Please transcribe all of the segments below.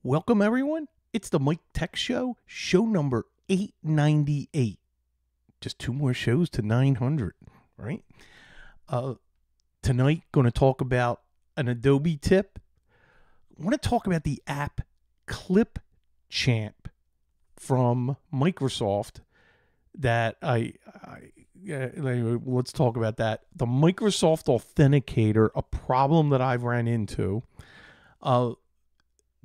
Welcome, everyone. It's the Mike Tech Show, show number 898. Just 2 more shows to 900, right? Tonight, going to talk about an Adobe tip. I want to talk about the app ClipChamp from Microsoft that let's talk about that. The Microsoft Authenticator, a problem that I've ran into.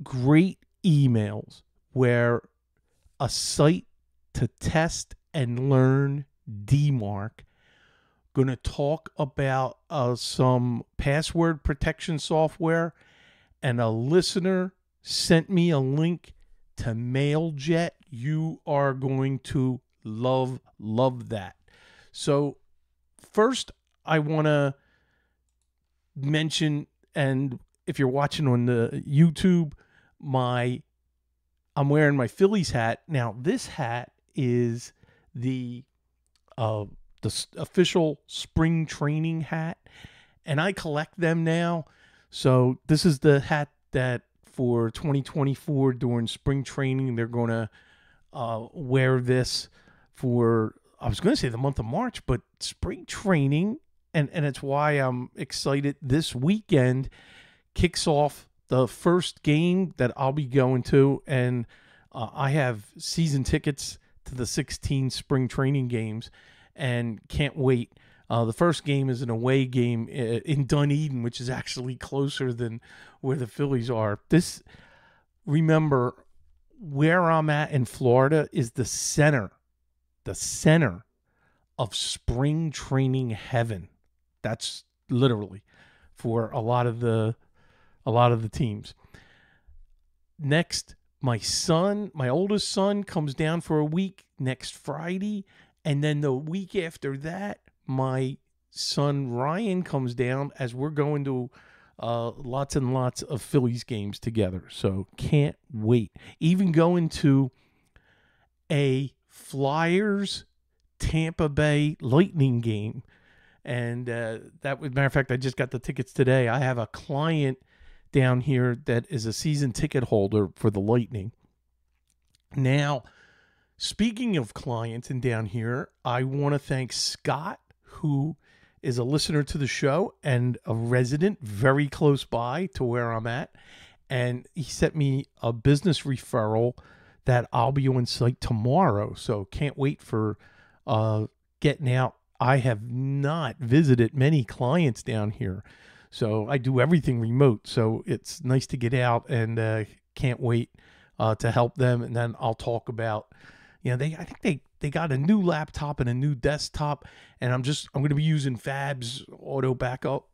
Great emails where a site to test and learn DMARC, going to talk about some password protection software, and a listener sent me a link to Mailjet. You are going to love that. So first, I want to mention, and if you're watching on the YouTube, I'm wearing my Phillies hat. Now, this hat is the official spring training hat, and I collect them now. So this is the hat that for 2024 during spring training, they're going to wear this for, I was going to say the month of March, but spring training, and it's why I'm excited. This weekend kicks off the first game that I'll be going to, and I have season tickets to the 16 spring training games and can't wait. The first game is an away game in Dunedin, which is actually closer than where the Phillies are. Remember, where I'm at in Florida is the center of spring training heaven. That's literally for a lot of the teams. Next, my oldest son comes down for a week next Friday, and then the week after that, my son Ryan comes down as we're going to lots and lots of Phillies games together. So can't wait. Even going to a Flyers Tampa Bay Lightning game. And that was, matter of fact, I just got the tickets today. I have a client down here that is a season ticket holder for the Lightning. Now, speaking of clients and down here, I want to thank Scott, who is a listener to the show and a resident very close by to where I'm at. And he sent me a business referral that I'll be on site tomorrow. So can't wait for getting out. I have not visited many clients down here, so I do everything remote. So it's nice to get out, and can't wait to help them. And then I'll talk about, I think they got a new laptop and a new desktop, and I'm going to be using Fab's auto backup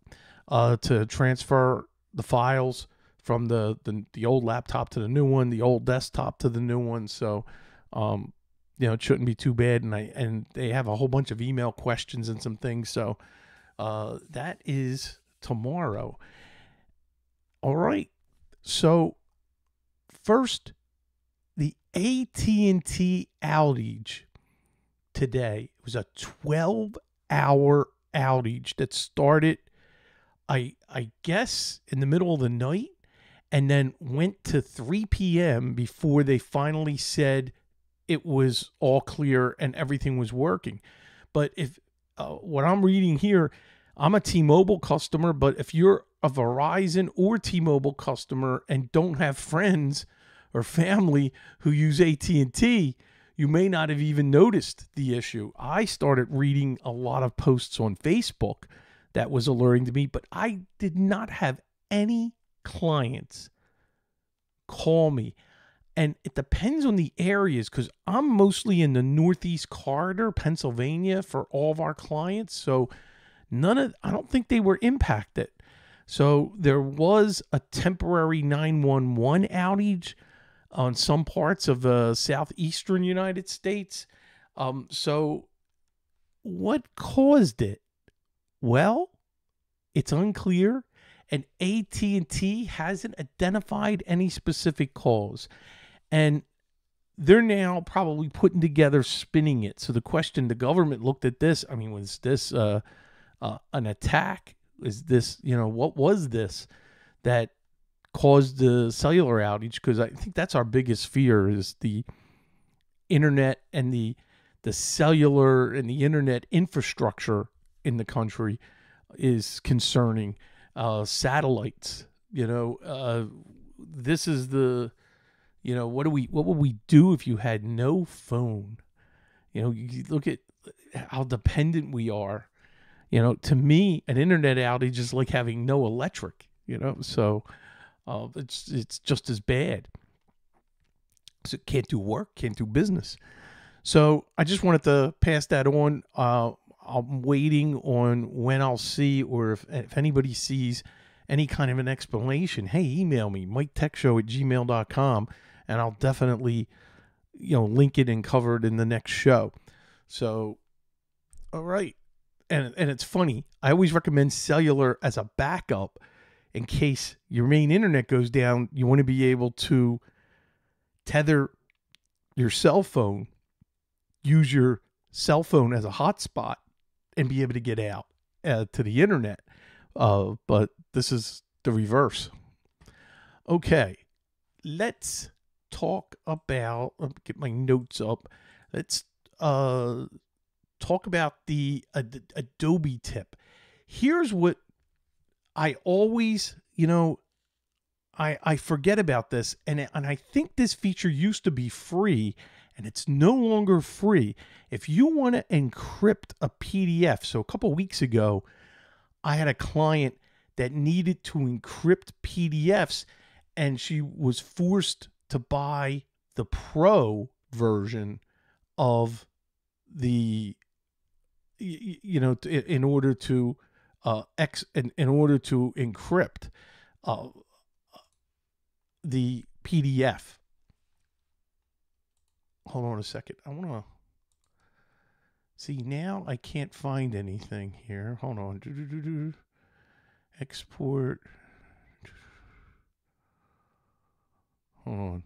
to transfer the files from the old laptop to the new one, the old desktop to the new one. So, it shouldn't be too bad. And they have a whole bunch of email questions and some things. So that is tomorrow. All right. So first, the AT&T outage today was a 12-hour outage that started, I guess, in the middle of the night, and then went to 3 p.m. before they finally said it was all clear and everything was working. But if what I'm reading here, I'm a T-Mobile customer, but if you're a Verizon or T-Mobile customer and don't have friends or family who use AT&T, you may not have even noticed the issue. I started reading a lot of posts on Facebook that was alerting to me, but I did not have any clients call me. And it depends on the areas, because I'm mostly in the Northeast corridor, Pennsylvania, for all of our clients. So I don't think they were impacted. So there was a temporary 911 outage on some parts of the southeastern United States. So what caused it? Well, it's unclear, and AT&T hasn't identified any specific cause. And they're now probably putting together, spinning it. So the question, the government looked at this. I mean, was this an attack? Is this, what was this that caused the cellular outage, because I think that's our biggest fear, is the internet and the cellular and the internet infrastructure in the country is concerning. Satellites, this is the, what would we do if you had no phone? You look at how dependent we are. To me, an internet outage is like having no electric, so it's just as bad. So can't do work, can't do business. So I just wanted to pass that on. I'm waiting on when I'll see, or if anybody sees any kind of an explanation. Hey, email me, miketechshow@gmail.com, and I'll definitely, link it and cover it in the next show. So, all right. And it's funny. I always recommend cellular as a backup in case your main internet goes down. You want to be able to tether your cell phone, use your cell phone as a hotspot, and be able to get out to the internet. But this is the reverse. Okay, let's talk about, let me get my notes up. Let's talk about the Adobe tip. Here's what I always, I forget about this, and I think this feature used to be free, and it's no longer free. If you want to encrypt a PDF, so a couple weeks ago, I had a client that needed to encrypt PDFs, and she was forced to buy the Pro version of the, in order to in order to encrypt the PDF. Hold on a second. I want to see now. I can't find anything here. Hold on. Export. Hold on.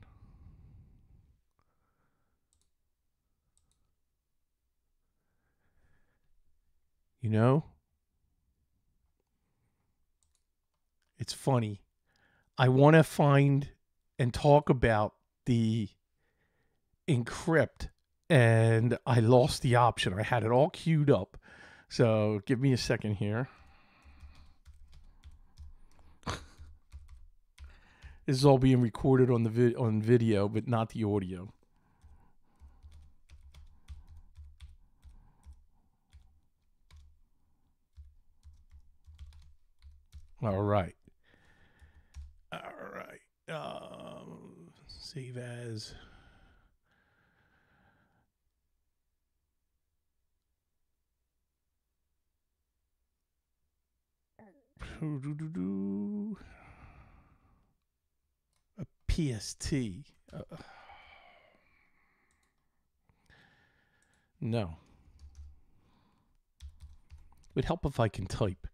It's funny. I want to find and talk about the encrypt, and I lost the option. I had it all queued up. So give me a second here. This is all being recorded on the on video, but not the audio. All right. Save as. A PST. No. It would help if I can type.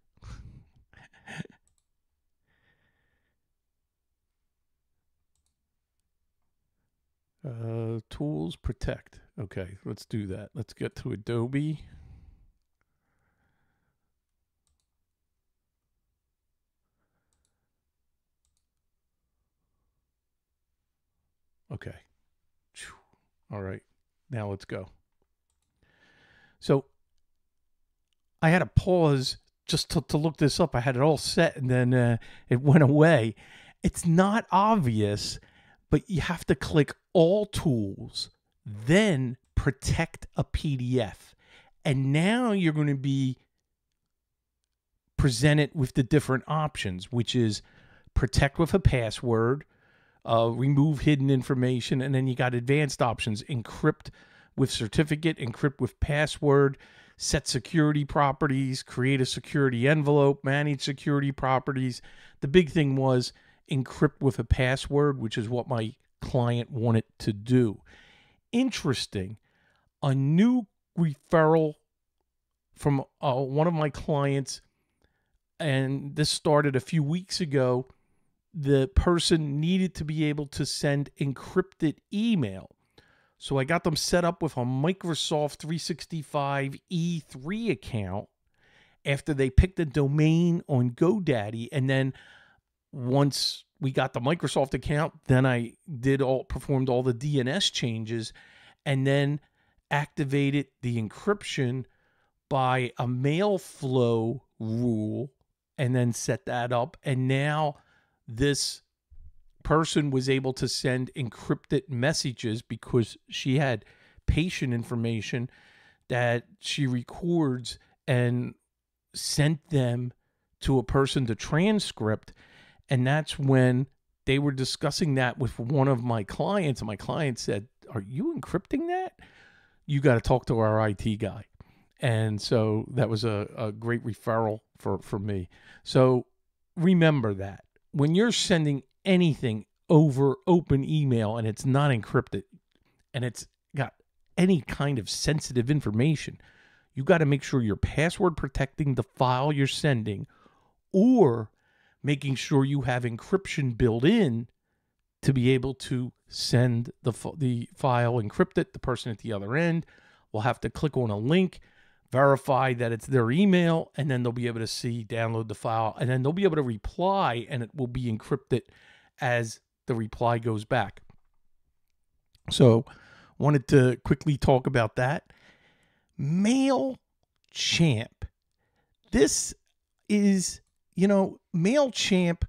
Tools, protect. Okay, let's do that. Let's get to Adobe. Okay. All right. Now let's go. So I had to pause just to look this up. I had it all set, and then it went away. It's not obvious, but you have to click all tools, then protect a PDF. And now you're going to be presented with the different options, which is protect with a password, remove hidden information, and then you got advanced options: encrypt with certificate, encrypt with password, set security properties, create a security envelope, manage security properties. The big thing was encrypt with a password, which is what my client wanted to do. Interesting. A new referral from one of my clients, and this started a few weeks ago. The person needed to be able to send encrypted email. So I got them set up with a Microsoft 365 E3 account after they picked a domain on GoDaddy. And then once we got the Microsoft account, then I performed all the DNS changes, and then activated the encryption by a mail flow rule, and then set that up. And now this person was able to send encrypted messages because she had patient information that she records and sent them to a person to transcript. And that's when they were discussing that with one of my clients. And my client said, "Are you encrypting that? You got to talk to our IT guy." And so that was a great referral for me. So remember that when you're sending anything over open email and it's not encrypted and it's got any kind of sensitive information, you got to make sure you're password protecting the file you're sending, or making sure you have encryption built in to be able to send the file encrypted. The person at the other end will have to click on a link, verify that it's their email, and then they'll be able to download the file, and then they'll be able to reply, and it will be encrypted as the reply goes back. So wanted to quickly talk about that. Mailchimp. This is, Mailchimp,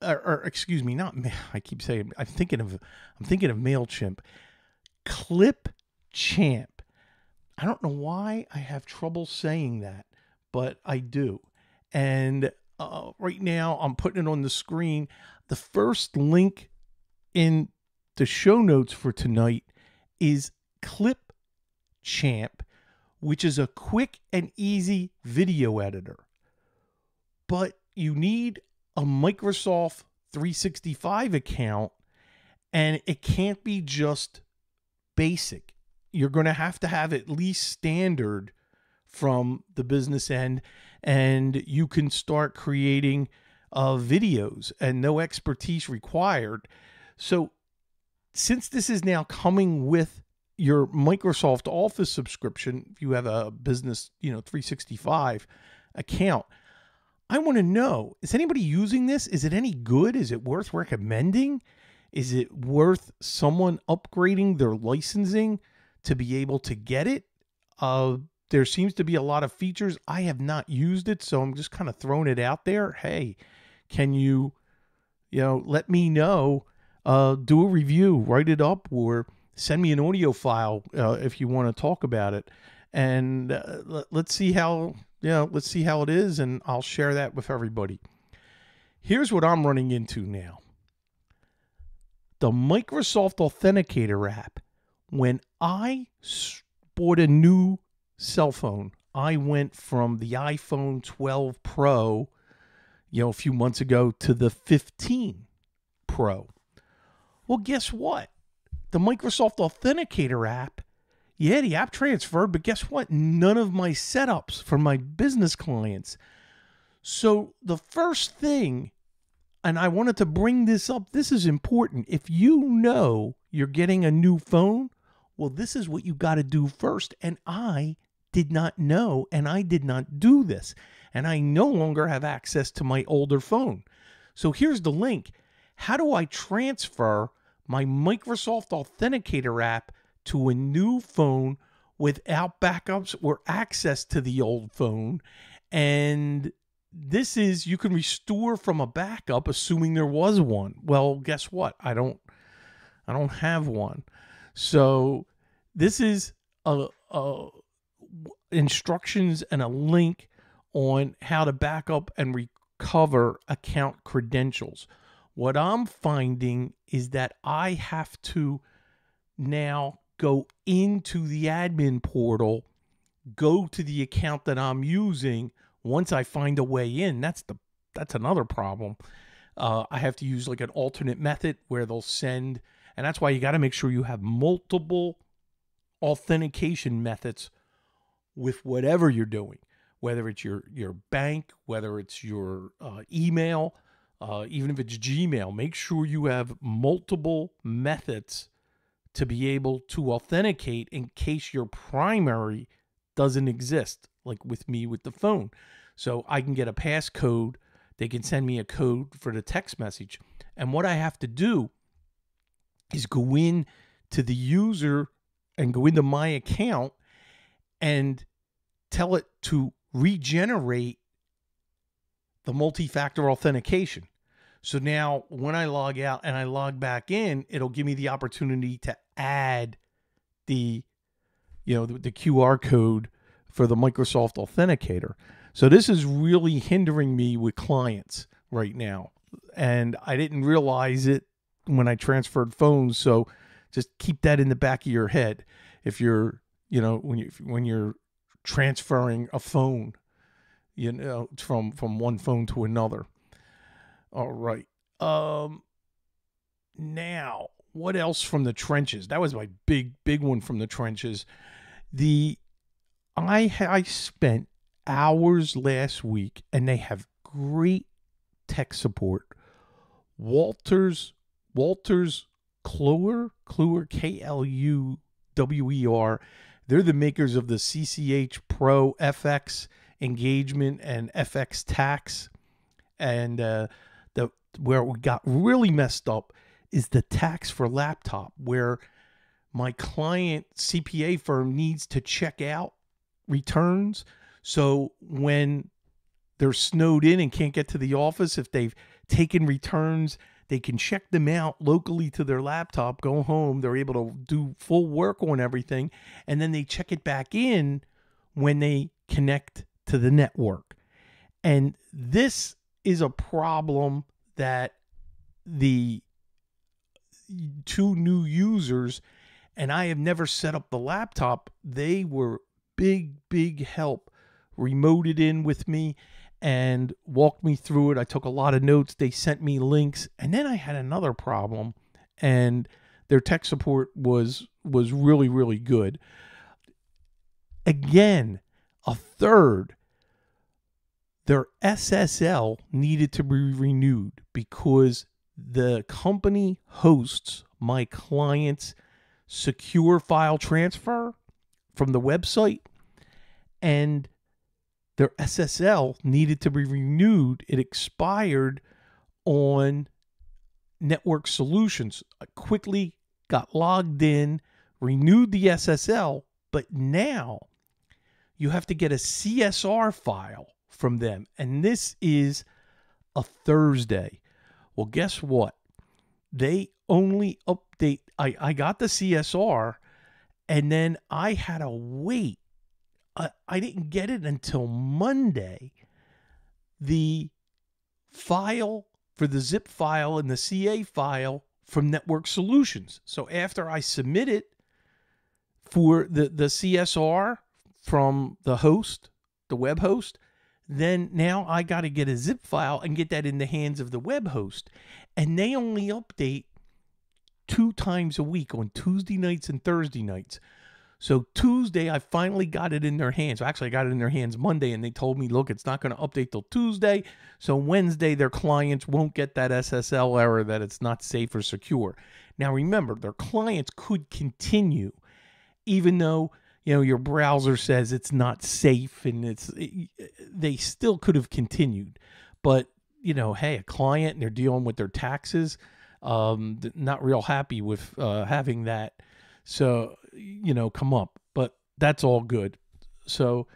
or excuse me, I keep saying, I'm thinking of Mailchimp. ClipChamp. I don't know why I have trouble saying that, but I do. And right now I'm putting it on the screen. The first link in the show notes for tonight is ClipChamp, which is a quick and easy video editor. But you need a Microsoft 365 account, and it can't be just basic. You're going to have at least standard from the business end, and you can start creating videos, and no expertise required. So since this is now coming with your Microsoft Office subscription, if you have a business, 365 account, I want to know, is anybody using this? Is it any good? Is it worth recommending? Is it worth someone upgrading their licensing to be able to get it? There seems to be a lot of features. I have not used it, so I'm just kind of throwing it out there. Hey, can you, let me know, do a review, write it up, or send me an audio file if you want to talk about it. And let's see how it is, and I'll share that with everybody. Here's what I'm running into now. The Microsoft Authenticator app. When I bought a new cell phone, I went from the iPhone 12 Pro, a few months ago, to the 15 Pro. Well, guess what? The Microsoft Authenticator app, the app transferred, but guess what? None of my setups for my business clients. So the first thing, and I wanted to bring this up, this is important. If you know you're getting a new phone, well, this is what you got to do first. And I did not know, and I did not do this. And I no longer have access to my older phone. So here's the link. How do I transfer my Microsoft Authenticator app to a new phone without backups or access to the old phone? And this is, you can restore from a backup, assuming there was one. Well, guess what? I don't have one. So this is instructions and a link on how to back up and recover account credentials. What I'm finding is that I have to now go into the admin portal, go to the account that I'm using. Once I find a way in, that's another problem. I have to use like an alternate method where they'll send, and that's why you got to make sure you have multiple authentication methods with whatever you're doing, whether it's your bank, whether it's your email, even if it's Gmail. Make sure you have multiple methods to be able to authenticate in case your primary doesn't exist, like with me with the phone. So I can get a passcode. They can send me a code for the text message. And what I have to do is go in to the user and go into my account and tell it to regenerate the multi-factor authentication. So now when I log out and I log back in, it'll give me the opportunity to add the QR code for the Microsoft Authenticator. So this is really hindering me with clients right now. And I didn't realize it when I transferred phones. So just keep that in the back of your head. If you're, when you're transferring a phone, from one phone to another. All right. Now, what else from the trenches? That was my big one from the trenches. I spent hours last week, and they have great tech support. Walters Kluwer, Kluwer. They're the makers of the CCH Pro FX engagement and FX tax. And where we got really messed up is the tax for laptop, where my client CPA firm needs to check out returns. So when they're snowed in and can't get to the office, if they've taken returns, they can check them out locally to their laptop, go home, they're able to do full work on everything, and then they check it back in when they connect to the network. And this is a problem that the two new users, and I have never set up the laptop, they were big help, remoted in with me and walked me through it. I took a lot of notes. They sent me links. And then I had another problem, and their tech support was really good. Again, a third, their SSL needed to be renewed because the company hosts my client's secure file transfer from the website, and their SSL needed to be renewed. It expired on Network Solutions. I quickly got logged in, renewed the SSL, but now you have to get a CSR file from them, and this is a Thursday. Well, guess what? They only update. I got the CSR, and then I had to wait. I didn't get it until Monday. The file for the zip file and the CA file from Network Solutions. So after I submit it for the CSR from the host, the web host, then now I got to get a zip file and get that in the hands of the web host. And they only update 2 times a week, on Tuesday nights and Thursday nights. So Tuesday, I finally got it in their hands. Actually, I got it in their hands Monday, and they told me, look, it's not going to update till Tuesday. So Wednesday, their clients won't get that SSL error that it's not safe or secure. Now, remember, their clients could continue, even though, your browser says it's not safe, and they still could have continued. But, hey, a client, and they're dealing with their taxes, not real happy with having that. So, come up, but that's all good. So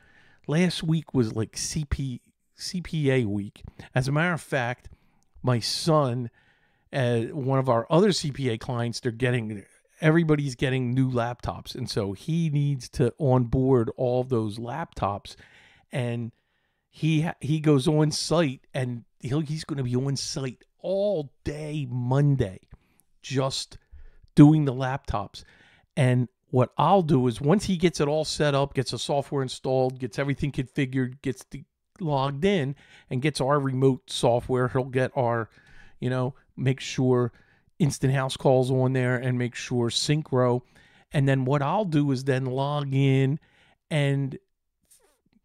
last week was like CPA week. As a matter of fact, my son, one of our other CPA clients, everybody's getting new laptops. And so he needs to onboard all those laptops, and he goes on site, and he's going to be on site all day Monday, just doing the laptops. And what I'll do is, once he gets it all set up, gets the software installed, gets everything configured, gets logged in, and gets our remote software, he'll get our, make sure instant house calls on there and make sure Synchro. And then what I'll do is then log in and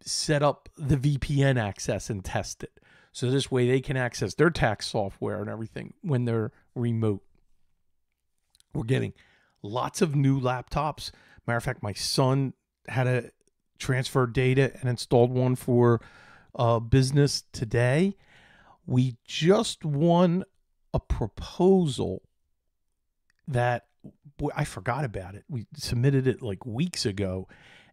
set up the VPN access and test it. So this way they can access their tax software and everything when they're remote. We're getting lots of new laptops. Matter of fact, my son had to transfer data and installed one for business today. We just won a proposal that, boy, I forgot about it. We submitted it like weeks ago.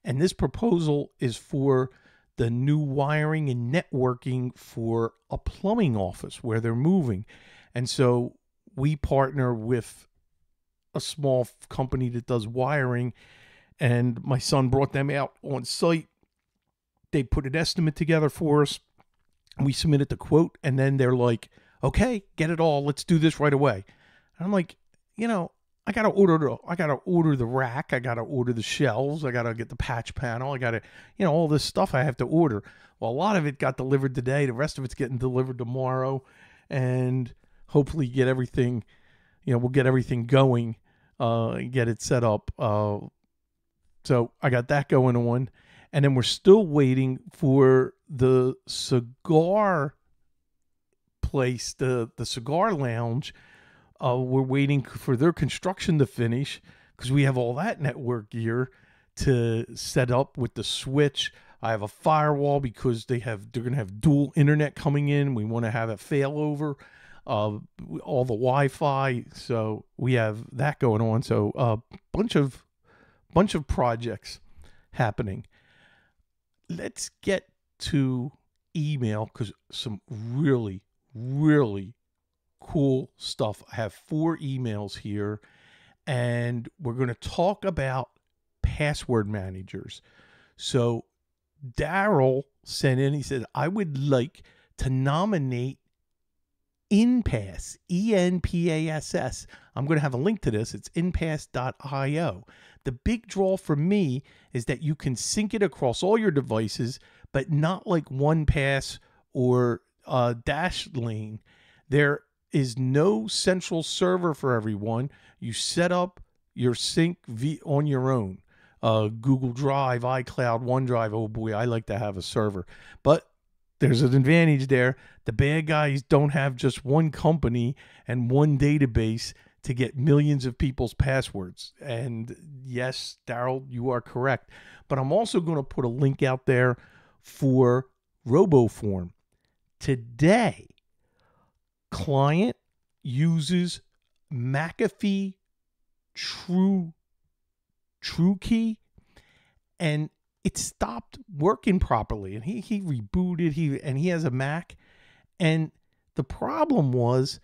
And this proposal is for the new wiring and networking for a plumbing office where they're moving. And so we partner with a small company that does wiring, and my son brought them out on site. They put an estimate together for us. We submitted the quote, and then they're like, okay, get it all. Let's do this right away. And I'm like, I gotta order the rack. I gotta order the shelves. I gotta get the patch panel. I gotta, all this stuff I have to order. Well, a lot of it got delivered today. The rest of it's getting delivered tomorrow, and hopefully get everything, we'll get everything going, get it set up. So I got that going on, and then we're still waiting for the cigar place, the cigar lounge. We're waiting for their construction to finish because we have all that network gear to set up with the switch. I have a firewall because they're going to have dual internet coming in. We want to have a failover, all the Wi-Fi. So we have that going on. So a bunch of projects happening. Let's get to email because some really, really cool stuff. I have 4 emails here, and we're going to talk about password managers. So Daryl sent in, he said, I would like to nominate Eenpass, Enpass. I'm going to have a link to this. It's Eenpass.io. The big draw for me is that you can sync it across all your devices, but not like OnePass or Dashlane. There is no central server for everyone. You set up your sync on your own. Google Drive, iCloud, OneDrive. Oh boy, I like to have a server. But there's an advantage there. The bad guys don't have just one company and one database to get millions of people's passwords. And yes, Daryl, you are correct. But I'm also going to put a link out there for RoboForm. Today, client uses McAfee TrueKey, and it stopped working properly. And he rebooted. He has a Mac, and the problem was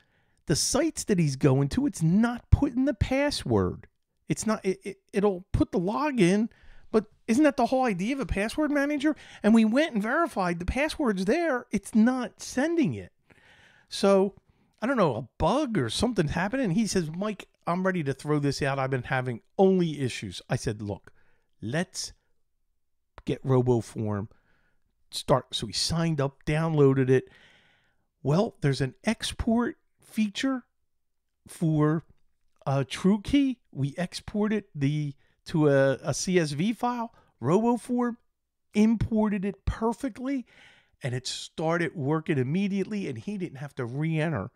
the sites that he's going to. It's not putting the password. It's not. It'll put the login, but isn't that the whole idea of a password manager? And we went and verified the password's there. It's not sending it. So I don't know, a bug or something happening. He says, Mike, I'm ready to throw this out. I've been having only issues. I said, look, let's get RoboForm start. So he signed up, downloaded it. Well, there's an export feature for TrueKey. We exported to a CSV file. RoboForm imported it perfectly, and it started working immediately, and he didn't have to re-enter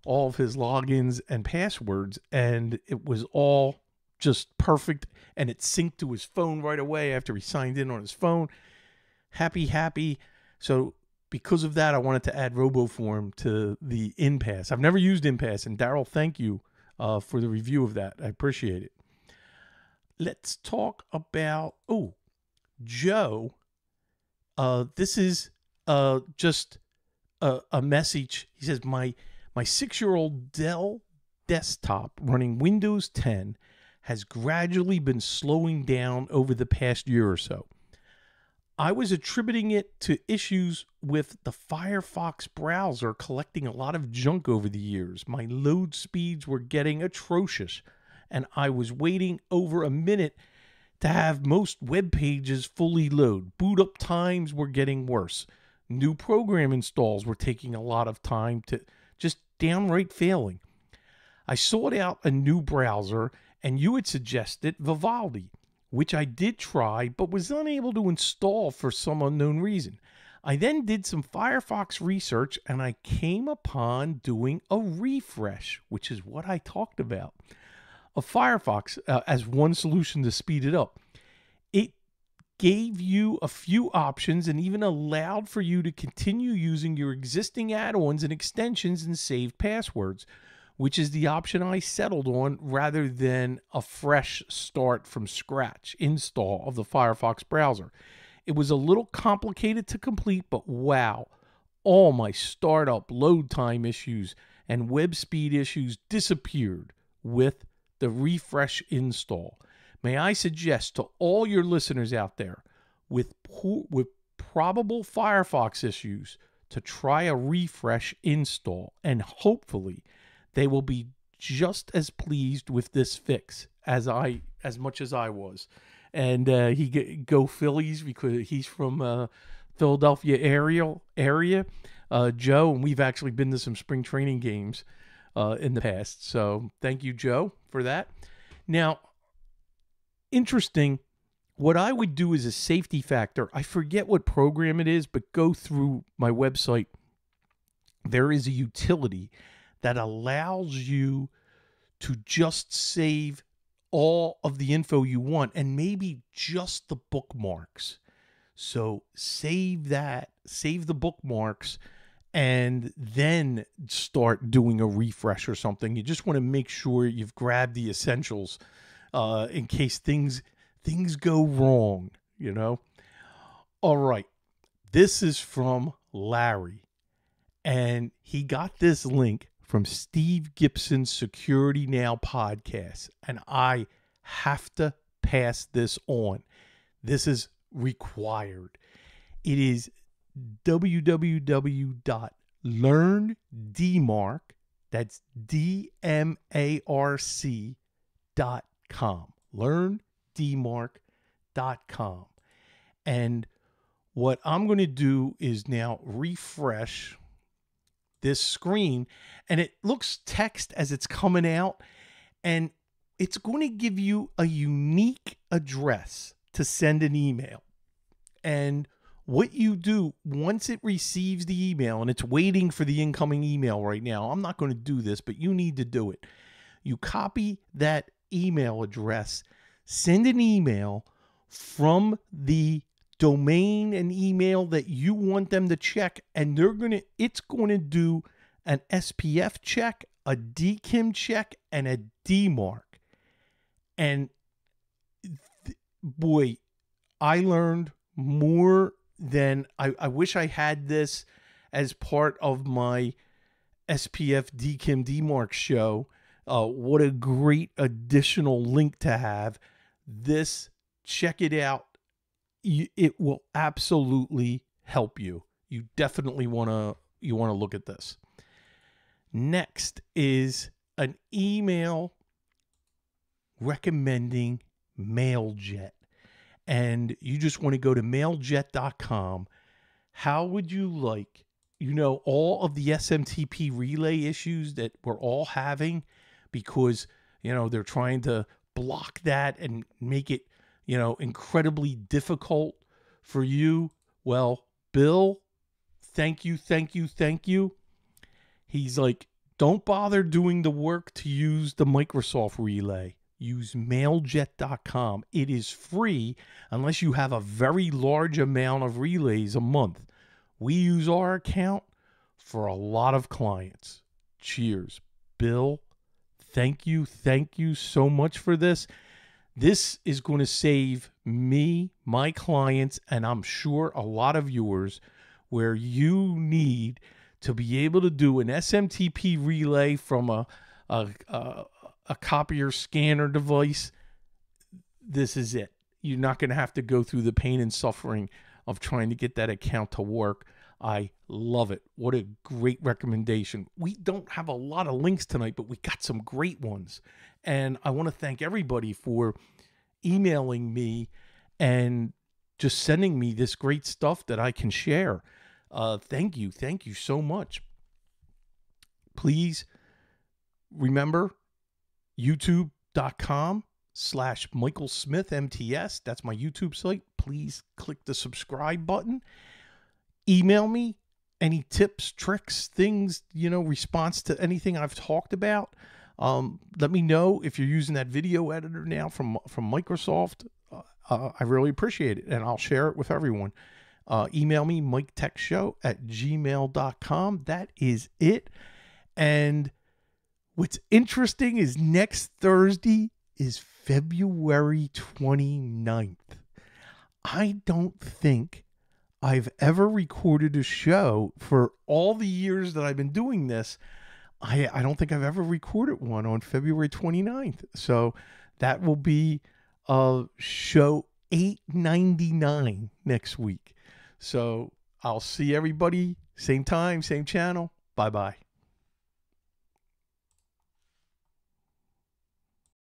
all of his logins and passwords, and it was all just perfect, and it synced to his phone right away after he signed in on his phone. Happy. So because of that, I wanted to add RoboForm to the Eenpass. I've never used Eenpass, and Daryl, thank you for the review of that. I appreciate it. Let's talk about, Joe. This is just a message. He says, my 6-year-old Dell desktop running Windows 10 has gradually been slowing down over the past year or so. I was attributing it to issues with the Firefox browser collecting a lot of junk over the years. My load speeds were getting atrocious, and I was waiting over a minute to have most web pages fully load. Boot up times were getting worse. New program installs were taking a lot of time, to just downright failing. I sought out a new browser, and you had suggested Vivaldi, which I did try but was unable to install for some unknown reason. I then did some Firefox research, and I came upon doing a refresh, which is what I talked about, of Firefox as one solution to speed it up. It gave you a few options and even allowed for you to continue using your existing add-ons and extensions and saved passwords, which is the option I settled on rather than a fresh start from scratch install of the Firefox browser. It was a little complicated to complete, but wow, all my startup load time issues and web speed issues disappeared with the refresh install. May I suggest to all your listeners out there with probable Firefox issues to try a refresh install, and hopefully they will be just as pleased with this fix as much as I was. And go Phillies, because he's from Philadelphia area, Joe, and we've actually been to some spring training games in the past. So thank you, Joe, for that. Now, interesting, what I would do as a safety factor, I forget what program it is, but go through my website. There is a utility that allows you to just save all of the info you want and maybe just the bookmarks. So save that, save the bookmarks, and then start doing a refresh or something. You just want to make sure you've grabbed the essentials in case things go wrong, you know. All right, this is from Larry, and he got this link from Steve Gibson's Security Now podcast, and I have to pass this on. This is required. It is www.learndmarc, that's DMARC.com, learndmarc.com. And what I'm going to do is now refresh this screen, and it looks text as it's coming out, and it's going to give you a unique address to send an email. And what you do once it receives the email, and it's waiting for the incoming email right now, I'm not going to do this, but you need to do it. You copy that email address, send an email from the domain and email that you want them to check, and it's going to do an SPF check, a DKIM check, and a DMARC. And boy, I learned more than I wish I had this as part of my SPF DKIM DMARC show. What a great additional link to have. This, check it out. It will absolutely help you. You definitely want to look at this. Next is an email recommending Mailjet. And you just want to go to mailjet.com. How would you like, all of the SMTP relay issues that we're all having, because, they're trying to block that and make it, incredibly difficult for you. Well, Bill, thank you. He's like, don't bother doing the work to use the Microsoft relay. Use mailjet.com. It is free unless you have a very large amount of relays a month. We use our account for a lot of clients. Cheers. Bill, thank you so much for this. This is going to save me, my clients, and I'm sure a lot of yours, where you need to be able to do an SMTP relay from a copier scanner device. This is it. You're not going to have to go through the pain and suffering of trying to get that account to work. I love it. What a great recommendation. We don't have a lot of links tonight, but we got some great ones. And I want to thank everybody for emailing me and just sending me this great stuff that I can share. Thank you so much. Please remember youtube.com/Michael Smith MTS. That's my YouTube site. Please click the subscribe button. Email me any tips, tricks, things, response to anything I've talked about. Let me know if you're using that video editor now from Microsoft. I really appreciate it, and I'll share it with everyone. Email me, miketechshow@gmail.com. That is it. And what's interesting is next Thursday is February 29th. I don't think I've ever recorded a show for all the years that I've been doing this. I don't think I've ever recorded one on February 29th. So that will be show 899 next week. So I'll see everybody, same time, same channel. Bye-bye.